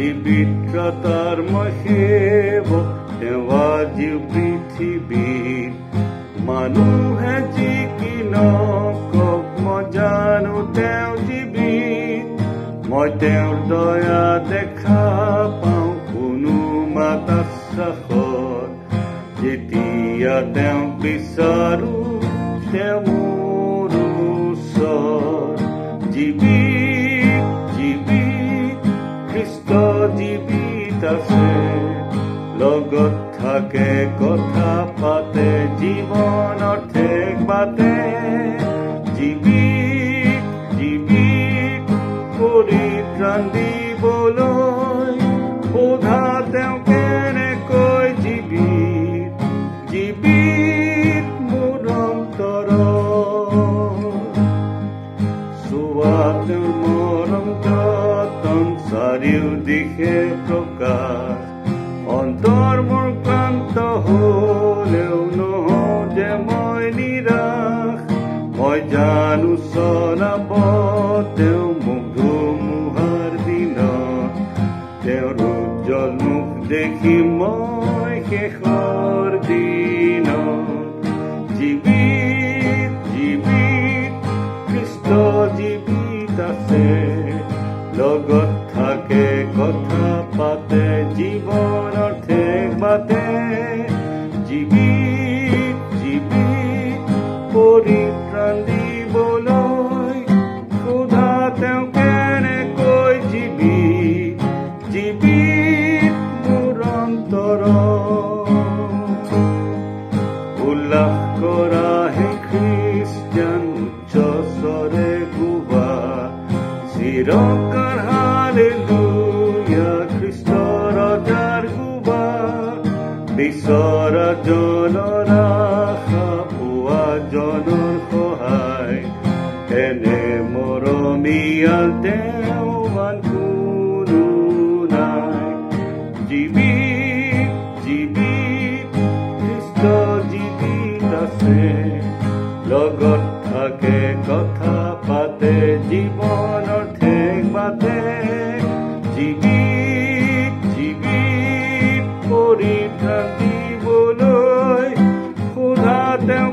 পবিত্ৰতাৰ মই সেৱক, তেওঁ আজিও পৃথিৱীত। মানুহে যি কি নকওক, মই জানো তেওঁ জীৱিত। মই তেওঁৰ দয়া দেখা পাওঁ কোনো মাত আশ্বাসত, যেতিয়া তেওঁক বিচাৰো তেওঁ মোৰ ওচৰত। জীৱিত জীৱিত খ্ৰীষ্ট জীৱিত আছে, লগত থাকে কথা পাতে জীৱনৰ ঠেক বাটে। জীৱিত জীৱিত পৰিত্ৰাণ দিবলৈ, সোধা তেওঁ কেনেকৈ জীৱিত। জীৱিত মোৰ অন্তৰত, চোৱা তেওঁৰ মৰম যতন চাৰিওদিশে প্ৰকাশ। অন্তৰ মোৰ ক্লান্ত হলেও নহওঁ যে মই নিৰাশ। মই জানো চলাব তেওঁ মোক ধুমুহাৰ দিনত, তেওঁৰ উজ্জ্বল মুখ দেখি মই শেষৰ দিনত। জীৱিত জীৱিত খ্ৰীষ্ট জীৱিত আছে, লগত থাকে কথা পাতে জীৱনৰ ঠেক বাটে। জীৱিত জীৱিত পৰিত্ৰাণ দিবলৈ, সোধা তেওঁ কেনেকৈ জীৱিত। জীৱিত মোৰ অন্তৰত, উল্লাস কৰা হে খ্ৰীষ্টিয়ান, উচ্চ স্বৰে গোৱা চিৰকাল হালেলুয়া, খ্ৰীষ্ট ৰজাৰ গোৱা। বিচৰা জনৰ আশা, পোৱা জনৰ সহায়, এনে মৰমীয়াল তেওঁ আন কোনো নাই। জীৱিত জীৱিত খ্ৰীষ্ট জীৱিত আছে, লগত থাকে কথা পাতে জীৱনৰ ঠেক বাটে। জীৱিত জীৱিত পৰিত্ৰাণ দিবলৈ, সোধা তেওঁ